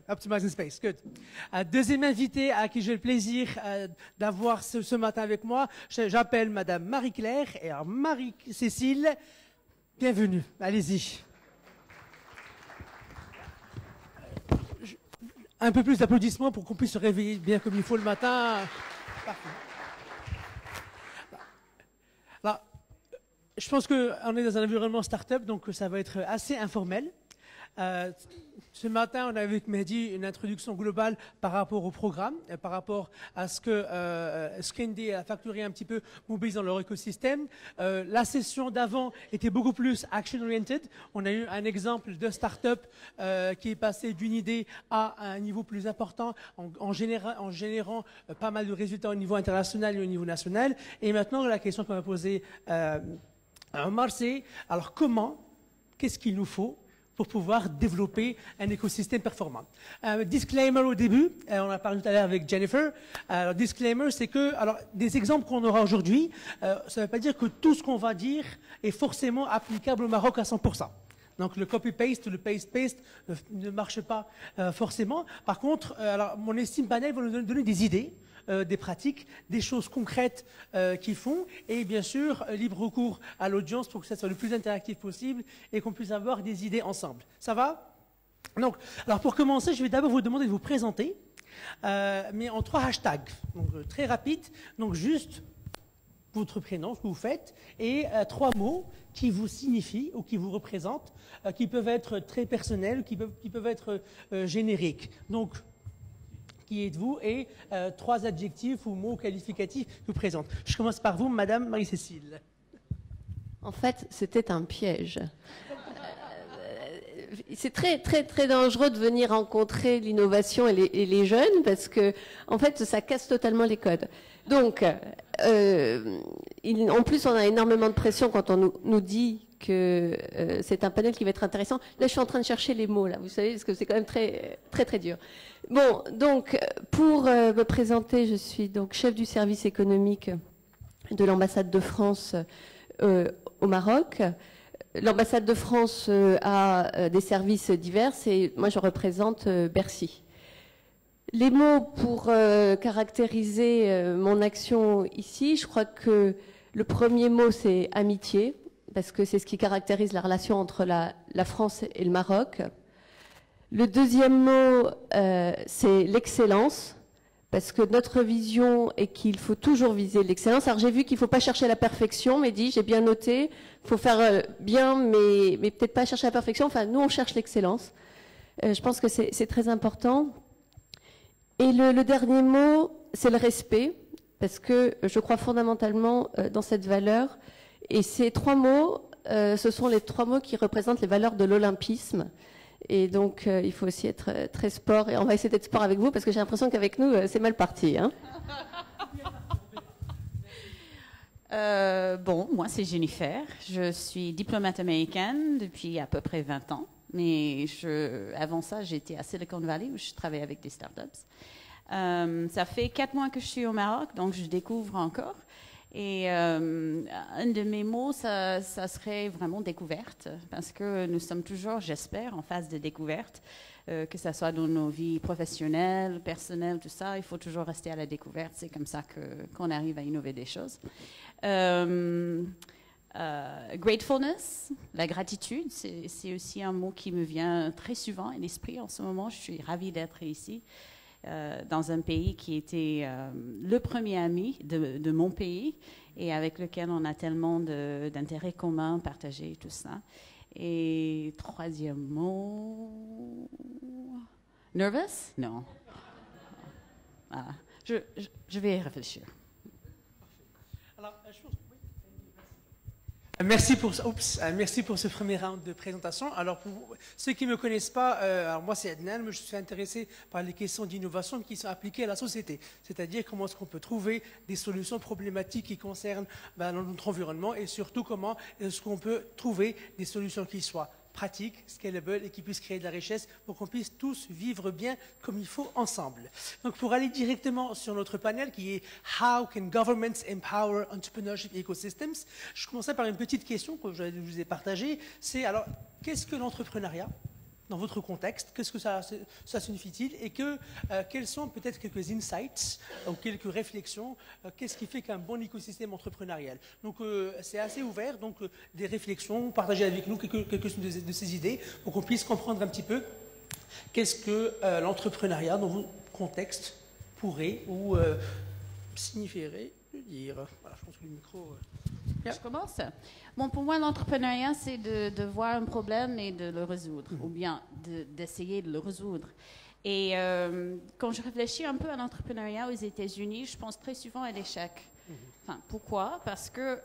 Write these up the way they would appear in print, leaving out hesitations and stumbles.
Optimizing Space, good. Deuxième invité à qui j'ai le plaisir d'avoir ce matin avec moi, j'appelle Madame Marie-Claire et alors Marie-Cécile, bienvenue, allez-y. Un peu plus d'applaudissements pour qu'on puisse se réveiller bien comme il faut le matin. Parfait. Alors, je pense qu'on est dans un environnement start-up, donc ça va être assez informel. Ce matin, on a avec Mehdi une introduction globale par rapport au programme, par rapport à ce que Skendi a facturé un petit peu Mobilis dans leur écosystème. La session d'avant était beaucoup plus action-oriented. On a eu un exemple de start-up qui est passé d'une idée à un niveau plus important en générant pas mal de résultats au niveau international et au niveau national. Et maintenant, la question qu'on va poser à Omar, c'est alors qu'est-ce qu'il nous faut pour pouvoir développer un écosystème performant. Disclaimer au début, on a parlé tout à l'heure avec Jennifer. Disclaimer, c'est que, alors, des exemples qu'on aura aujourd'hui, ça ne veut pas dire que tout ce qu'on va dire est forcément applicable au Maroc à 100%. Donc le copy-paste ou le paste-paste ne marche pas forcément. Par contre, alors, mon estime panel va nous donner des idées, des pratiques, des choses concrètes qu'ils font et bien sûr libre recours à l'audience pour que ça soit le plus interactif possible et qu'on puisse avoir des idées ensemble. Ça va? Donc, alors pour commencer, je vais d'abord vous demander de vous présenter, mais en 3 hashtags, donc très rapide, donc juste votre prénom, ce que vous faites, et 3 mots qui vous signifient ou qui vous représentent, qui peuvent être très personnels, qui peuvent être génériques. Donc, qui êtes-vous et 3 adjectifs ou mots qualificatifs qui vous présentent. Je commence par vous, Madame Marie-Cécile. En fait, c'était un piège. C'est très, très, très dangereux de venir rencontrer l'innovation et les jeunes parce que, en fait, ça casse totalement les codes. Donc, en plus, on a énormément de pression quand on nous dit que c'est un panel qui va être intéressant. Là, je suis en train de chercher les mots, là, vous savez, parce que c'est quand même très, très, très dur. Bon, donc, pour me présenter, je suis donc chef du service économique de l'ambassade de France au Maroc. L'ambassade de France a des services divers et moi, je représente Bercy. Les mots pour caractériser mon action ici, je crois que le premier mot, c'est amitié, parce que c'est ce qui caractérise la relation entre la France et le Maroc. Le deuxième mot, c'est l'excellence, parce que notre vision est qu'il faut toujours viser l'excellence. Alors j'ai vu qu'il ne faut pas chercher la perfection, mais j'ai bien noté, il faut faire bien, mais peut-être pas chercher la perfection. Enfin, nous, on cherche l'excellence. Je pense que c'est très important. Et le dernier mot, c'est le respect, parce que je crois fondamentalement dans cette valeur. Et ces 3 mots, ce sont les 3 mots qui représentent les valeurs de l'olympisme. Et donc, il faut aussi être très sport. Et on va essayer d'être sport avec vous, parce que j'ai l'impression qu'avec nous, c'est mal parti. Hein. Bon, moi, c'est Jennifer. Je suis diplomate américaine depuis à peu près 20 ans. Mais avant ça, j'étais à Silicon Valley, où je travaillais avec des startups. Ça fait 4 mois que je suis au Maroc, donc je découvre encore. Et un de mes mots, ça serait vraiment découverte, parce que nous sommes toujours, j'espère, en phase de découverte, que ce soit dans nos vies professionnelles, personnelles, tout ça, il faut toujours rester à la découverte. C'est comme ça qu'on arrive à innover des choses. Gratefulness, la gratitude, c'est aussi un mot qui me vient très souvent à l'esprit en ce moment. Je suis ravie d'être ici. Dans un pays qui était le premier ami de mon pays et avec lequel on a tellement d'intérêts communs partagés, tout ça. Et 3e mot... Nervous? Non. Ah, je vais y réfléchir. Alors, je pense... Merci pour ce premier round de présentation. Alors, pour ceux qui ne me connaissent pas, alors moi c'est Adnan, mais je suis intéressé par les questions d'innovation qui sont appliquées à la société. C'est-à-dire comment est-ce qu'on peut trouver des solutions problématiques qui concernent notre environnement et surtout comment est-ce qu'on peut trouver des solutions qui soient pratiques, scalable et qui puissent créer de la richesse pour qu'on puisse tous vivre bien comme il faut ensemble. Donc pour aller directement sur notre panel qui est How can governments empower entrepreneurship ecosystems, je commençais par une petite question que je vous ai partagée, c'est alors qu'est-ce que l'entrepreneuriat dans votre contexte, qu'est-ce que ça signifie-t-il, et quels sont peut-être quelques insights ou quelques réflexions, qu'est-ce qui fait qu'un bon écosystème entrepreneurial. Donc c'est assez ouvert, donc des réflexions, partagez avec nous quelques-unes de ces idées pour qu'on puisse comprendre un petit peu qu'est-ce que l'entrepreneuriat dans votre contexte pourrait ou signifierait de dire. Voilà, je pense que le micro... Je commence. Bon, pour moi, l'entrepreneuriat, c'est de voir un problème et de le résoudre, ou bien d'essayer de le résoudre. Et quand je réfléchis un peu à l'entrepreneuriat aux États-Unis, je pense très souvent à l'échec. Enfin, pourquoi? Parce que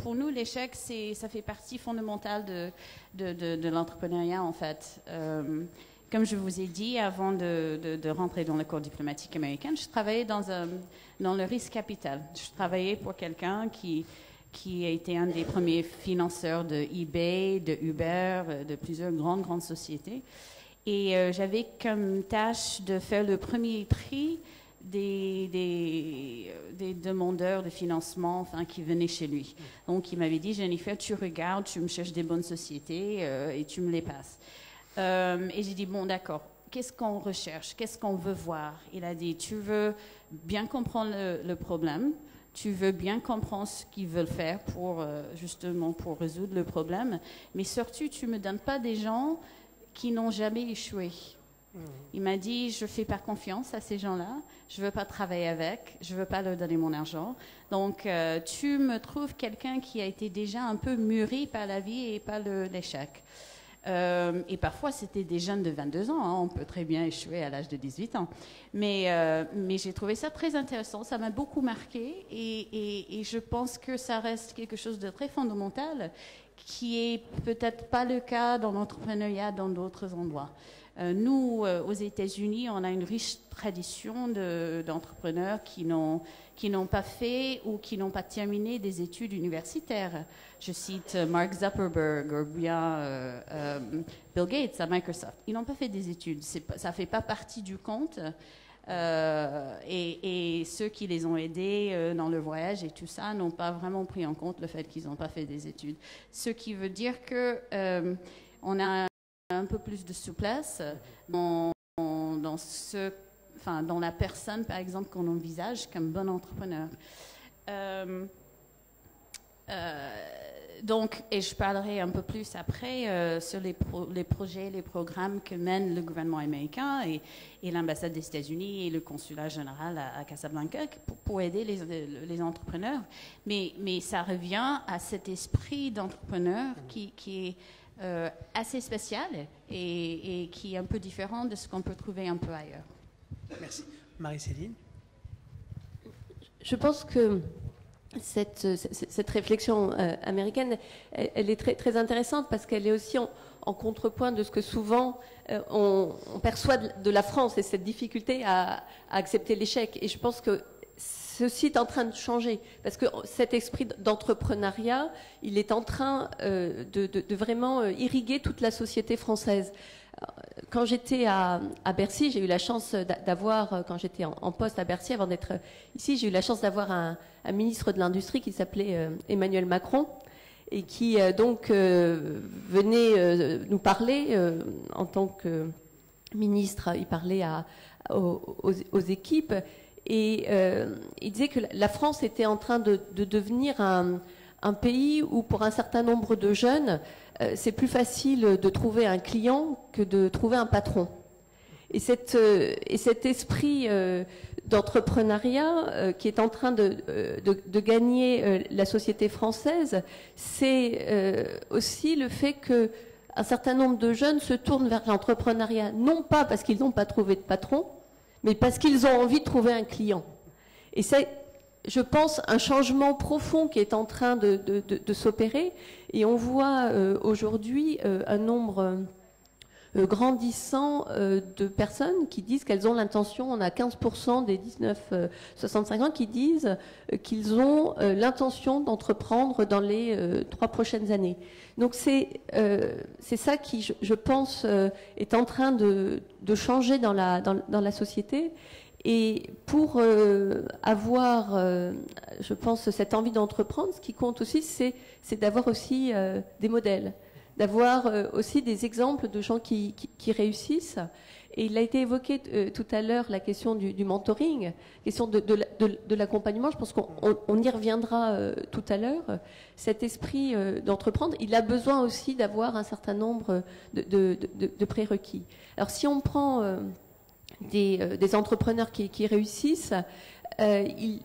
pour nous, l'échec, ça fait partie fondamentale de l'entrepreneuriat, en fait. Comme je vous ai dit, avant de rentrer dans le corps diplomatique américain, je travaillais dans le risque capital. Je travaillais pour quelqu'un qui a été un des premiers financeurs de eBay, de Uber, de plusieurs grandes sociétés. Et j'avais comme tâche de faire le premier tri des demandeurs de financement, enfin, qui venaient chez lui. Donc, il m'avait dit, Jennifer, tu regardes, tu me cherches des bonnes sociétés et tu me les passes. Et j'ai dit, bon, d'accord, qu'est-ce qu'on recherche? Qu'est-ce qu'on veut voir? Il a dit, tu veux bien comprendre le problème, tu veux bien comprendre ce qu'ils veulent faire justement pour résoudre le problème, mais surtout, tu ne me donnes pas des gens qui n'ont jamais échoué. Il m'a dit, je ne fais pas confiance à ces gens-là, je ne veux pas travailler avec, je ne veux pas leur donner mon argent. Donc, tu me trouves quelqu'un qui a été déjà un peu mûri par la vie et par l'échec. Et parfois, c'était des jeunes de 22 ans. Hein, on peut très bien échouer à l'âge de 18 ans. Mais j'ai trouvé ça très intéressant. Ça m'a beaucoup marqué. Et je pense que ça reste quelque chose de très fondamental qui est peut-être pas le cas dans l'entrepreneuriat dans d'autres endroits. Nous, aux États-Unis, on a une riche tradition d'entrepreneurs qui n'ont pas fait ou qui n'ont pas terminé des études universitaires. Je cite Mark Zuckerberg ou bien Bill Gates à Microsoft. Ils n'ont pas fait des études. Ça ne fait pas partie du compte. Et ceux qui les ont aidés dans le voyage et tout ça n'ont pas vraiment pris en compte le fait qu'ils n'ont pas fait des études. Ce qui veut dire qu'on a un peu plus de souplesse dans la personne, par exemple, qu'on envisage comme bon entrepreneur. Donc, et je parlerai un peu plus après sur les projets, les programmes que mène le gouvernement américain et l'ambassade des États-Unis et le consulat général à Casablanca pour aider les entrepreneurs. Mais ça revient à cet esprit d'entrepreneur qui est assez spécial et qui est un peu différent de ce qu'on peut trouver un peu ailleurs. Merci. Marie-Céline? Je pense que cette réflexion américaine, elle est très, très intéressante parce qu'elle est aussi en contrepoint de ce que souvent on perçoit de la France et cette difficulté à accepter l'échec. Et je pense que ceci est en train de changer parce que cet esprit d'entrepreneuriat, il est en train de vraiment irriguer toute la société française. Quand j'étais à Bercy, j'ai eu la chance d'avoir, quand j'étais en poste à Bercy, avant d'être ici, j'ai eu la chance d'avoir un ministre de l'Industrie qui s'appelait Emmanuel Macron et qui donc venait nous parler en tant que ministre. Il parlait aux équipes et il disait que la France était en train de devenir un pays où, pour un certain nombre de jeunes, c'est plus facile de trouver un client que de trouver un patron. Et cet esprit d'entrepreneuriat qui est en train de gagner la société française, c'est aussi le fait qu'un certain nombre de jeunes se tournent vers l'entrepreneuriat, non pas parce qu'ils n'ont pas trouvé de patron, mais parce qu'ils ont envie de trouver un client. Et c'est, je pense, un changement profond qui est en train de s'opérer. Et on voit aujourd'hui un nombre grandissant de personnes qui disent qu'elles ont l'intention, on a 15% des 19-65 ans qui disent qu'ils ont l'intention d'entreprendre dans les 3 prochaines années. Donc c'est ça qui, je pense, est en train de changer dans la société. Et pour avoir, je pense, cette envie d'entreprendre, ce qui compte aussi, c'est d'avoir aussi des modèles. d'avoir aussi des exemples de gens qui réussissent. Et il a été évoqué tout à l'heure la question du mentoring, la question de l'accompagnement. Je pense qu'on y reviendra tout à l'heure. Cet esprit d'entreprendre, il a besoin aussi d'avoir un certain nombre de prérequis. Alors si on prend des entrepreneurs qui réussissent, ils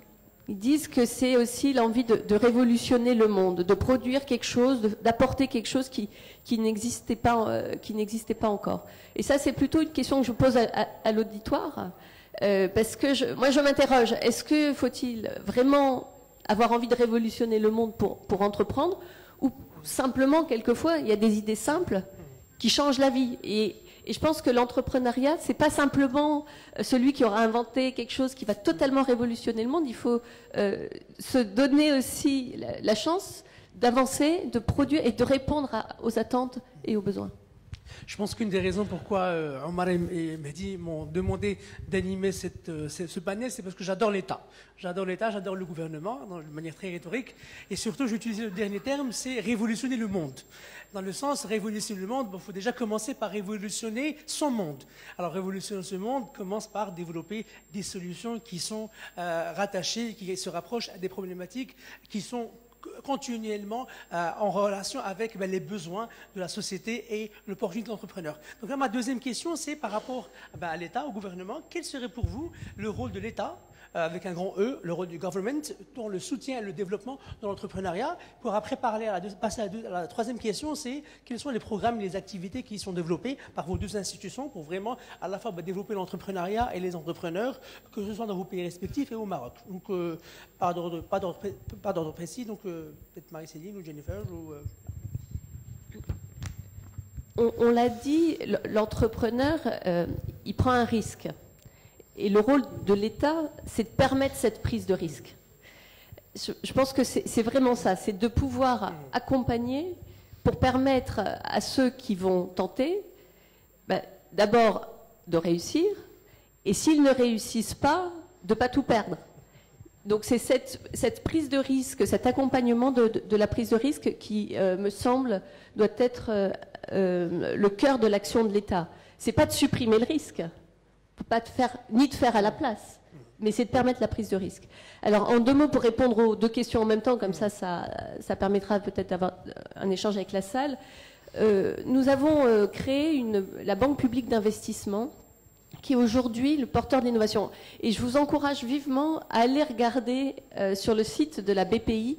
disent que c'est aussi l'envie de révolutionner le monde, de produire quelque chose, d'apporter quelque chose qui n'existait pas encore. Et ça, c'est plutôt une question que je pose à l'auditoire, parce que moi, je m'interroge, est-ce que faut-il vraiment avoir envie de révolutionner le monde pour entreprendre, ou simplement, quelquefois, il y a des idées simples qui changent la vie. Et je pense que l'entrepreneuriat, c'est pas simplement celui qui aura inventé quelque chose qui va totalement révolutionner le monde. Il faut se donner aussi la chance d'avancer, de produire et de répondre aux attentes et aux besoins. Je pense qu'une des raisons pourquoi Omar et Mehdi m'ont demandé d'animer ce panel, c'est parce que j'adore l'État. J'adore l'État, j'adore le gouvernement, de manière très rhétorique. Et surtout, j'ai utilisé le dernier terme, c'est révolutionner le monde. Dans le sens, révolutionner le monde, il faut déjà commencer par révolutionner son monde. Alors, révolutionner ce monde commence par développer des solutions qui sont rattachées, qui se rapprochent à des problématiques qui sont continuellement en relation avec les besoins de la société et l'opportunité de l'entrepreneur. Donc là, ma deuxième question, c'est par rapport à l'État, au gouvernement, quel serait pour vous le rôle de l'État, avec un grand E, le rôle du government, dans le soutien et le développement de l'entrepreneuriat? Pour après passer à la troisième question, c'est quels sont les programmes et les activités qui sont développés par vos deux institutions pour vraiment à la fois développer l'entrepreneuriat et les entrepreneurs, que ce soit dans vos pays respectifs et au Maroc. Donc, pas d'ordre précis, donc peut-être Marie-Céline ou Jennifer ou... On l'a dit, l'entrepreneur, il prend un risque. Et le rôle de l'État, c'est de permettre cette prise de risque. Je pense que c'est vraiment ça, c'est de pouvoir accompagner pour permettre à ceux qui vont tenter, d'abord de réussir, et s'ils ne réussissent pas, de ne pas tout perdre. Donc c'est cette prise de risque, cet accompagnement de la prise de risque qui, me semble, doit être le cœur de l'action de l'État. C'est pas de supprimer le risque, pas de faire, ni de faire à la place, mais c'est de permettre la prise de risque. Alors, en deux mots, pour répondre aux deux questions en même temps, comme ça permettra peut-être d'avoir un échange avec la salle. Nous avons créé la Banque publique d'investissement, qui est aujourd'hui le porteur de l'innovation. Et je vous encourage vivement à aller regarder sur le site de la BPI,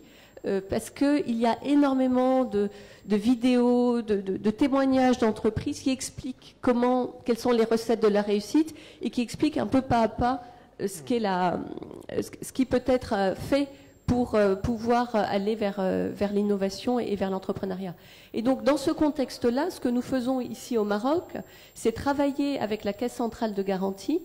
parce qu'il y a énormément de vidéos, de témoignages d'entreprises qui expliquent quelles sont les recettes de la réussite et qui expliquent un peu pas à pas ce qui peut être fait pour pouvoir aller vers l'innovation et vers l'entrepreneuriat. Et donc, dans ce contexte-là, ce que nous faisons ici au Maroc, c'est travailler avec la Caisse centrale de garantie.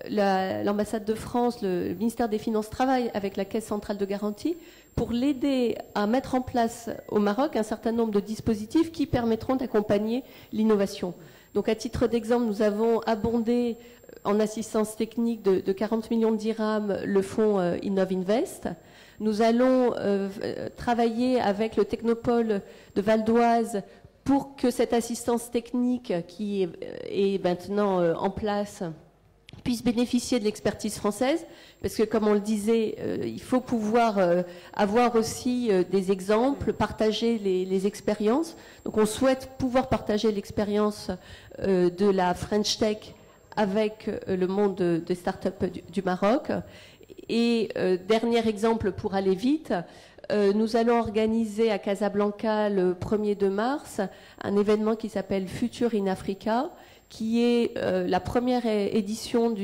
L'ambassade de France, le ministère des Finances travaille avec la Caisse centrale de garantie pour l'aider à mettre en place au Maroc un certain nombre de dispositifs qui permettront d'accompagner l'innovation. Donc, à titre d'exemple, nous avons abondé en assistance technique de 40 millions de dirhams le fonds InnovInvest. Nous allons travailler avec le Technopole de Val d'Oise pour que cette assistance technique qui est maintenant en place puisse bénéficier de l'expertise française, parce que, comme on le disait, il faut pouvoir avoir aussi des exemples, partager les expériences. Donc, on souhaite pouvoir partager l'expérience de la French Tech avec le monde des startups du Maroc. Et dernier exemple pour aller vite, nous allons organiser à Casablanca le 1er mars un événement qui s'appelle Future in Africa, qui est la première édition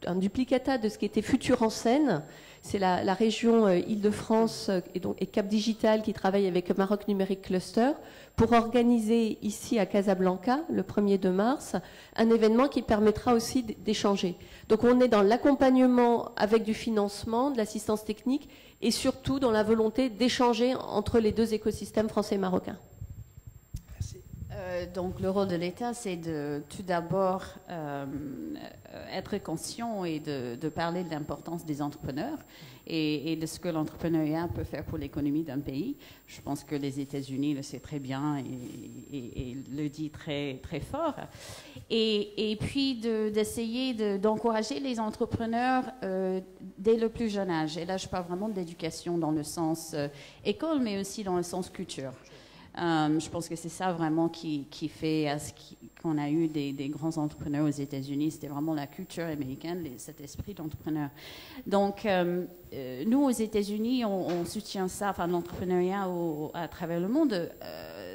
un duplicata de ce qui était Futur en scène. C'est la région Île-de-France et Cap Digital qui travaille avec Maroc Numérique Cluster pour organiser ici à Casablanca, le 1er mars, un événement qui permettra aussi d'échanger. Donc on est dans l'accompagnement avec du financement, de l'assistance technique et surtout dans la volonté d'échanger entre les deux écosystèmes français et marocains. Merci. Donc le rôle de l'État, c'est de tout d'abord être conscient et de parler de l'importance des entrepreneurs et de ce que l'entrepreneuriat peut faire pour l'économie d'un pays. Je pense que les États-Unis le savent très bien et le dit très, très fort. Et puis d'essayer d'encourager les entrepreneurs dès le plus jeune âge. Et là, je parle vraiment de l'éducation dans le sens école, mais aussi dans le sens culture. Je pense que c'est ça vraiment qui fait qu'on a eu des grands entrepreneurs aux États-Unis. C'était vraiment la culture américaine, cet esprit d'entrepreneur. Donc, nous, aux États-Unis, on soutient ça, enfin, l'entrepreneuriat à travers le monde.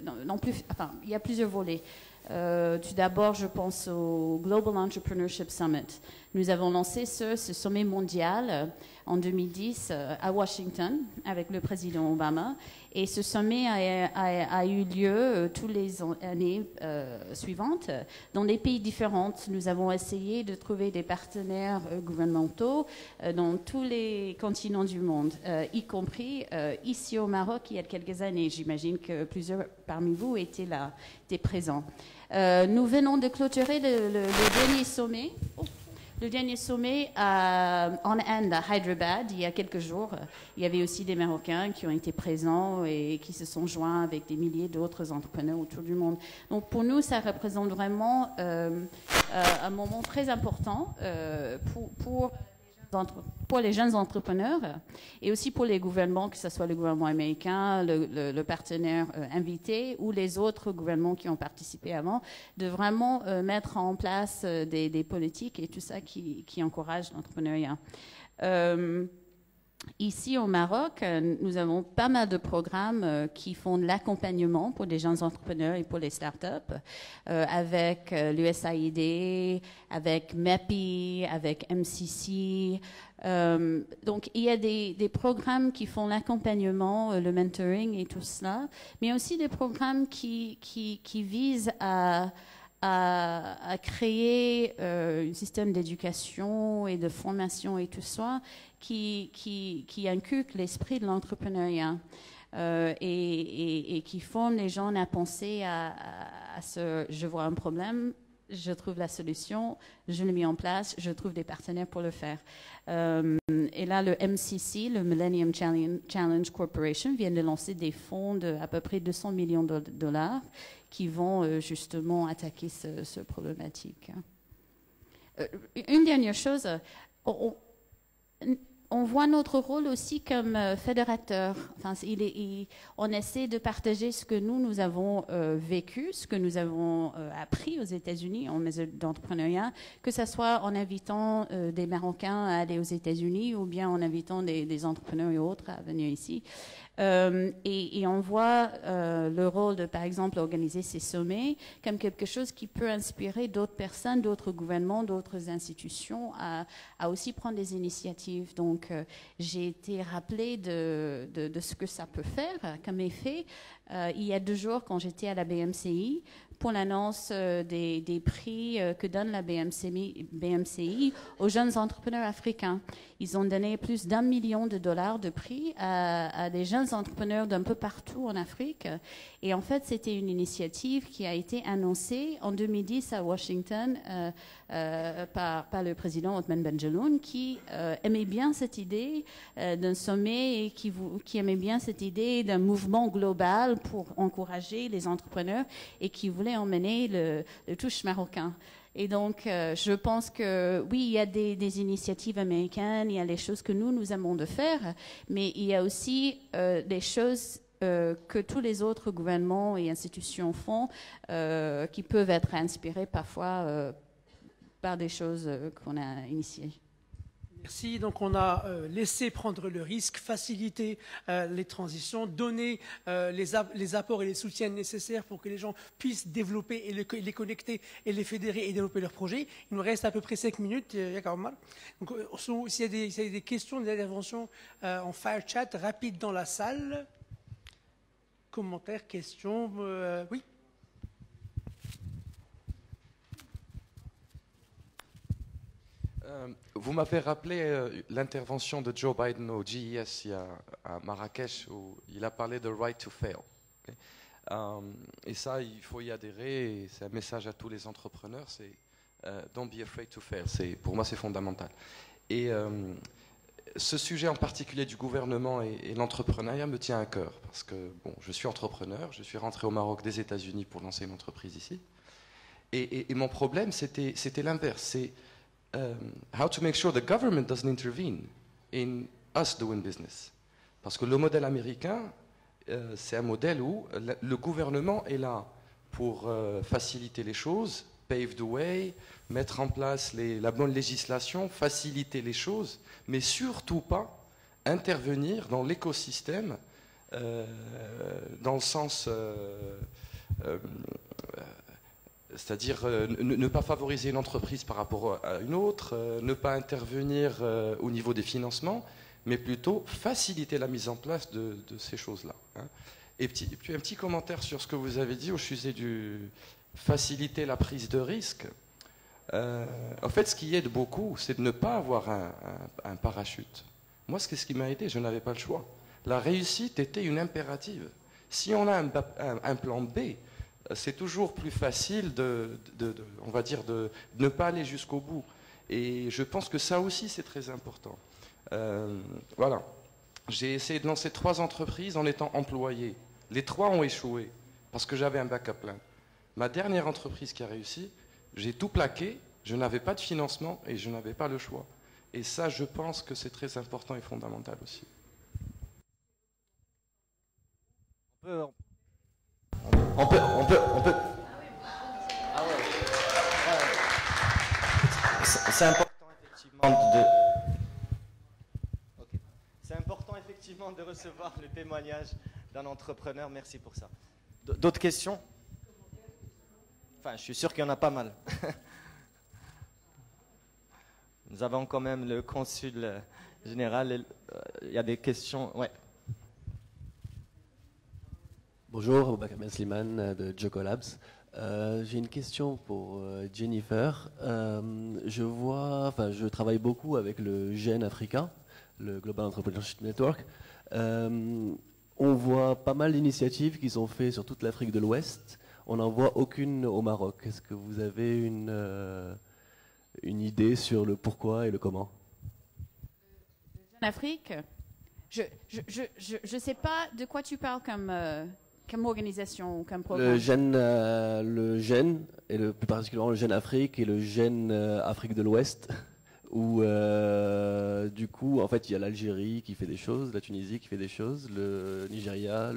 Il y a plusieurs volets. Tout d'abord, je pense au Global Entrepreneurship Summit. Nous avons lancé ce sommet mondial en 2010 à Washington avec le président Obama. Et ce sommet a eu lieu tous les années suivantes dans des pays différents. Nous avons essayé de trouver des partenaires gouvernementaux dans tous les continents du monde, y compris ici au Maroc il y a quelques années. J'imagine que plusieurs parmi vous étaient présents. Nous venons de clôturer le dernier sommet. Le dernier sommet en Inde, à Hyderabad, il y a quelques jours. Il y avait aussi des Marocains qui ont été présents et qui se sont joints avec des milliers d'autres entrepreneurs autour du monde. Donc pour nous, ça représente vraiment un moment très important pour les jeunes entrepreneurs et aussi pour les gouvernements, que ce soit le gouvernement américain, le partenaire invité ou les autres gouvernements qui ont participé avant, de vraiment mettre en place des politiques et tout ça qui encourage l'entrepreneuriat. Ici au Maroc, nous avons pas mal de programmes qui font de l'accompagnement pour des jeunes entrepreneurs et pour les startups, avec l'USAID, avec MEPI, avec MCC. Donc il y a des programmes qui font l'accompagnement, le mentoring et tout cela, mais aussi des programmes qui visent à créer un système d'éducation et de formation et tout ça qui inculque l'esprit de l'entrepreneuriat et qui forme les gens à penser à je vois un problème, je trouve la solution, je le mets en place, je trouve des partenaires pour le faire. Et là, le MCC, le Millennium Challenge Corporation, vient de lancer des fonds d'à peu près 200 millions de dollars qui vont justement attaquer ce problématique. Une dernière chose, on voit notre rôle aussi comme fédérateur. Enfin, on essaie de partager ce que nous avons vécu, ce que nous avons appris aux États-Unis en matière d'entrepreneuriat, que ce soit en invitant des Marocains à aller aux États-Unis ou bien en invitant des entrepreneurs et autres à venir ici. Et on voit le rôle de, par exemple, organiser ces sommets comme quelque chose qui peut inspirer d'autres personnes, d'autres gouvernements, d'autres institutions à aussi prendre des initiatives. Donc, j'ai été rappelée de ce que ça peut faire comme effet. Il y a 2 jours, quand j'étais à la BMCI, pour l'annonce des prix que donne la BMCI aux jeunes entrepreneurs africains. Ils ont donné plus d'1 million de dollars de prix à des jeunes entrepreneurs d'un peu partout en Afrique. Et en fait, c'était une initiative qui a été annoncée en 2010 à Washington par le président Othman Benjelloun, qui aimait bien cette idée d'un sommet et qui aimait bien cette idée d'un mouvement global pour encourager les entrepreneurs et qui voulait emmener le touche marocain. Et donc, je pense que oui, il y a des initiatives américaines, il y a les choses que nous aimons de faire, mais il y a aussi des choses que tous les autres gouvernements et institutions font qui peuvent être inspirées parfois par des choses qu'on a initiées. Merci. Donc on a laissé prendre le risque, faciliter les transitions, donner les apports et les soutiens nécessaires pour que les gens puissent développer et les connecter et les fédérer et développer leurs projets. Il nous reste à peu près 5 minutes. Donc s'il y a des questions, des interventions en fire chat rapide dans la salle, commentaires, questions, oui. Vous m'avez rappelé l'intervention de Joe Biden au GES à Marrakech où il a parlé de right to fail. Okay. Et ça, il faut y adhérer. C'est un message à tous les entrepreneurs. C'est don't be afraid to fail. Pour moi, c'est fondamental. Et ce sujet en particulier du gouvernement et l'entrepreneuriat me tient à cœur parce que bon, je suis entrepreneur. Je suis rentré au Maroc des États-Unis pour lancer une entreprise ici. Et mon problème, c'était l'inverse. C'est how to make sure the government doesn't intervene in us doing business. Parce que le modèle américain, c'est un modèle où le gouvernement est là pour faciliter les choses, pave the way, mettre en place la bonne législation, faciliter les choses, mais surtout pas intervenir dans l'écosystème dans le sens... c'est-à-dire ne pas favoriser une entreprise par rapport à une autre, ne pas intervenir au niveau des financements, mais plutôt faciliter la mise en place de ces choses-là. Hein. Et puis un petit commentaire sur ce que vous avez dit au sujet du faciliter la prise de risque. En fait, ce qui aide beaucoup, c'est de ne pas avoir un parachute. Moi, ce qui m'a aidé, je n'avais pas le choix. La réussite était une impérative. Si on a un plan B, c'est toujours plus facile on va dire, de ne pas aller jusqu'au bout. Et je pense que ça aussi, c'est très important. Voilà. J'ai essayé de lancer 3 entreprises en étant employé. Les 3 ont échoué parce que j'avais un backup plan. Ma dernière entreprise qui a réussi, j'ai tout plaqué, je n'avais pas de financement et je n'avais pas le choix. Et ça, je pense que c'est très important et fondamental aussi. On peut. Ah ouais. C'est important effectivement C'est important effectivement de recevoir le témoignage d'un entrepreneur. Merci pour ça. D'autres questions? Enfin, je suis sûr qu'il y en a pas mal. Nous avons quand même le consul général. Il y a des questions. Ouais. Bonjour, Boubacar Ben Slimane de Jocolabs. J'ai une question pour Jennifer. Je travaille beaucoup avec le GEN africain, le Global Entrepreneurship Network. On voit pas mal d'initiatives qui sont faites sur toute l'Afrique de l'Ouest. On n'en voit aucune au Maroc. Est-ce que vous avez une idée sur le pourquoi et le comment? En Afrique, je ne sais pas de quoi tu parles comme organisation ou comme programme. Le GEN, et plus particulièrement le GEN Afrique et le GEN Afrique de l'Ouest, où du coup, en fait, il y a l'Algérie qui fait des choses, la Tunisie qui fait des choses, le Nigeria,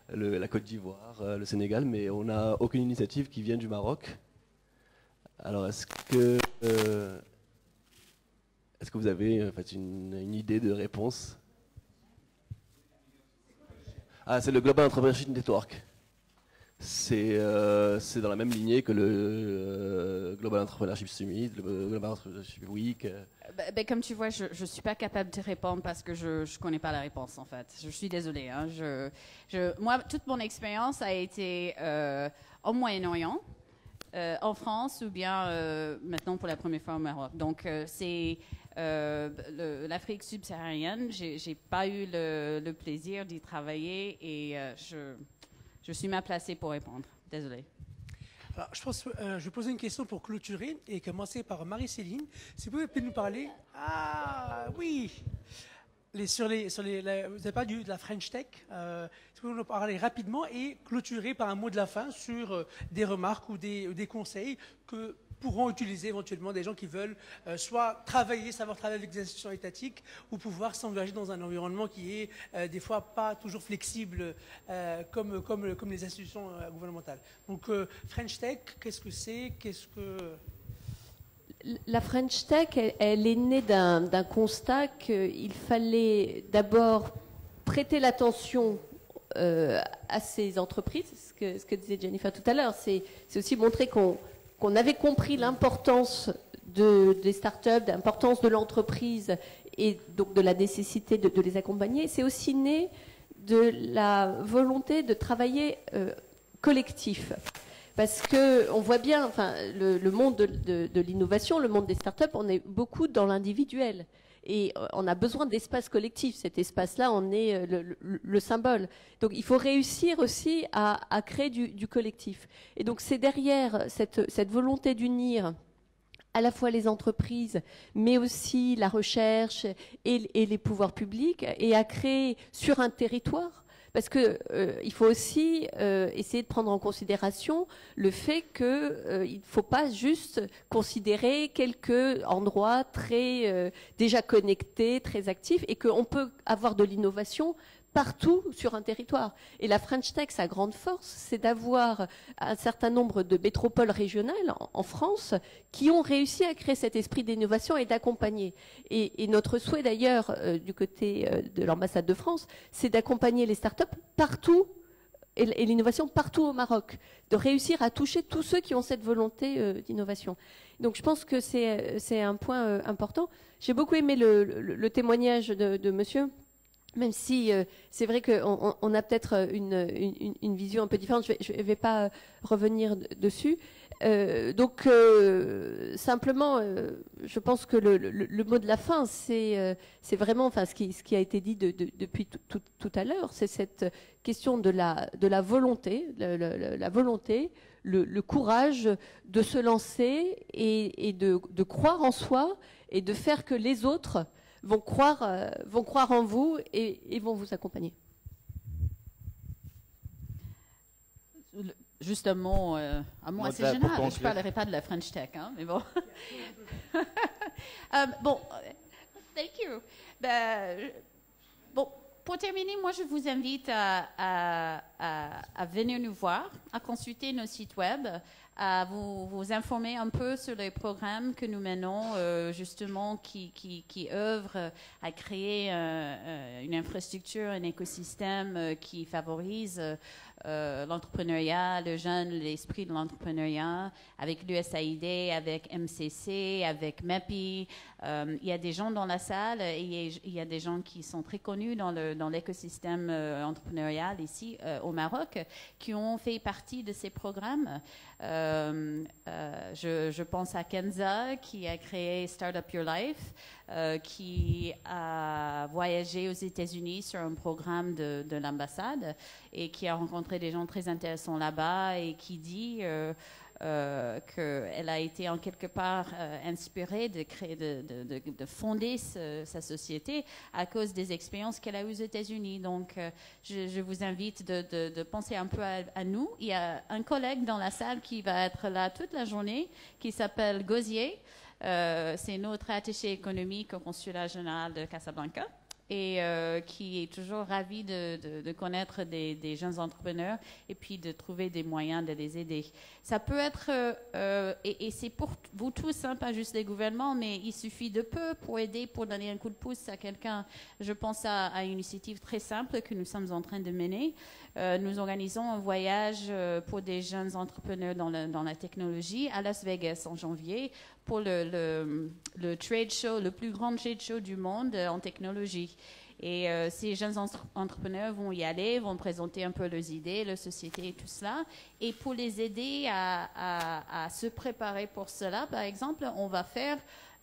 la Côte d'Ivoire, le Sénégal, mais on n'a aucune initiative qui vient du Maroc. Alors, est-ce que vous avez en fait, une idée de réponse? Ah, c'est le Global Entrepreneurship Network. C'est dans la même lignée que le Global Entrepreneurship Summit, le Global Entrepreneurship Week. Comme tu vois, je ne suis pas capable de répondre parce que je ne connais pas la réponse, en fait. Je suis désolée. Hein. Moi, toute mon expérience a été au Moyen-Orient, en France ou bien maintenant pour la première fois au Maroc. Donc, c'est l'Afrique subsaharienne. J'ai pas eu le plaisir d'y travailler et je suis mal placée pour répondre. Désolée. Alors, je pense, je vais poser une question pour clôturer et commencer par Marie-Céline. Si vous pouvez nous parler. Ah oui, vous n'avez pas de la French Tech. Si vous pouvez nous parler rapidement et clôturer par un mot de la fin sur des remarques ou des conseils que pourront utiliser éventuellement des gens qui veulent soit savoir travailler avec des institutions étatiques ou pouvoir s'engager dans un environnement qui est des fois pas toujours flexible comme les institutions gouvernementales. Donc French Tech, qu'est-ce que c'est? La French Tech, elle est née d'un constat qu'il fallait d'abord prêter l'attention à ces entreprises, ce que disait Jennifer tout à l'heure. C'est aussi montrer qu'on avait compris l'importance des startups, l'importance de l'entreprise et donc de la nécessité de les accompagner. C'est aussi né de la volonté de travailler collectif. Parce qu'on voit bien, enfin, le monde de l'innovation, le monde des startups, on est beaucoup dans l'individuel. Et on a besoin d'espace collectif. Cet espace-là en est le symbole. Donc il faut réussir aussi à créer du collectif. Et donc c'est derrière cette volonté d'unir à la fois les entreprises, mais aussi la recherche et les pouvoirs publics, et à créer sur un territoire. Parce qu'il faut aussi essayer de prendre en considération le fait qu'il ne faut pas juste considérer quelques endroits très déjà connectés, très actifs, et qu'on peut avoir de l'innovation partout sur un territoire. Et la French Tech, sa grande force, c'est d'avoir un certain nombre de métropoles régionales en France qui ont réussi à créer cet esprit d'innovation et d'accompagner. Et notre souhait d'ailleurs du côté de l'ambassade de France, c'est d'accompagner les startups partout et l'innovation partout au Maroc, de réussir à toucher tous ceux qui ont cette volonté d'innovation. Donc je pense que c'est un point important. J'ai beaucoup aimé le témoignage de monsieur. Même si c'est vrai qu'on a peut-être une vision un peu différente, je ne vais pas revenir dessus. Simplement, je pense que le mot de la fin, c'est vraiment, enfin, ce qui a été dit depuis tout à l'heure, c'est cette question de la volonté, la volonté, le courage de se lancer et de croire en soi et de faire que les autres vont croire en vous et vont vous accompagner. Justement, un mot assez général, je ne parlerai pas de la French Tech, hein, mais bon. Bon, thank you. Bon, pour terminer, moi je vous invite à venir nous voir, à consulter nos sites web, à vous informer un peu sur les programmes que nous menons, justement, qui œuvrent à créer une infrastructure, un écosystème qui favorise l'entrepreneuriat, le jeune, l'esprit de l'entrepreneuriat, avec l'USAID, avec MCC, avec MEPI. Il y a des gens dans la salle et il y a des gens qui sont très connus dans l'écosystème entrepreneurial ici au Maroc qui ont fait partie de ces programmes. Je pense à Kenza qui a créé Startup Your Life, qui a voyagé aux États-Unis sur un programme de l'ambassade et qui a rencontré des gens très intéressants là-bas et qui dit qu'elle a été en quelque part inspirée de créer, de fonder sa société à cause des expériences qu'elle a eues aux États-Unis. Donc, je vous invite de penser un peu à nous. Il y a un collègue dans la salle qui va être là toute la journée, qui s'appelle Gosier. C'est notre attaché économique au consulat général de Casablanca et qui est toujours ravi de connaître des jeunes entrepreneurs et puis de trouver des moyens de les aider. Ça peut être, et c'est pour vous tous, hein, pas juste les gouvernements, mais il suffit de peu pour aider, pour donner un coup de pouce à quelqu'un. Je pense à une initiative très simple que nous sommes en train de mener. Nous organisons un voyage pour des jeunes entrepreneurs dans la technologie à Las Vegas en janvier pour le trade show, le plus grand trade show du monde en technologie. Et ces jeunes entrepreneurs vont y aller, vont présenter un peu leurs idées, leur société et tout cela. Et pour les aider à se préparer pour cela, par exemple, on va faire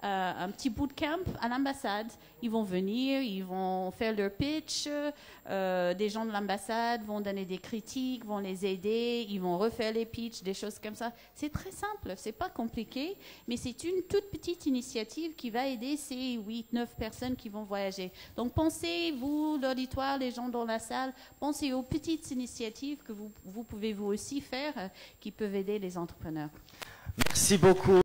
un petit bootcamp à l'ambassade. Ils vont venir, ils vont faire leur pitch, des gens de l'ambassade vont donner des critiques, vont les aider, ils vont refaire les pitchs, des choses comme ça. C'est très simple, c'est pas compliqué, mais c'est une toute petite initiative qui va aider ces 8-9 personnes qui vont voyager. Donc pensez, vous, l'auditoire, les gens dans la salle, pensez aux petites initiatives que vous pouvez vous aussi faire qui peuvent aider les entrepreneurs. Merci beaucoup.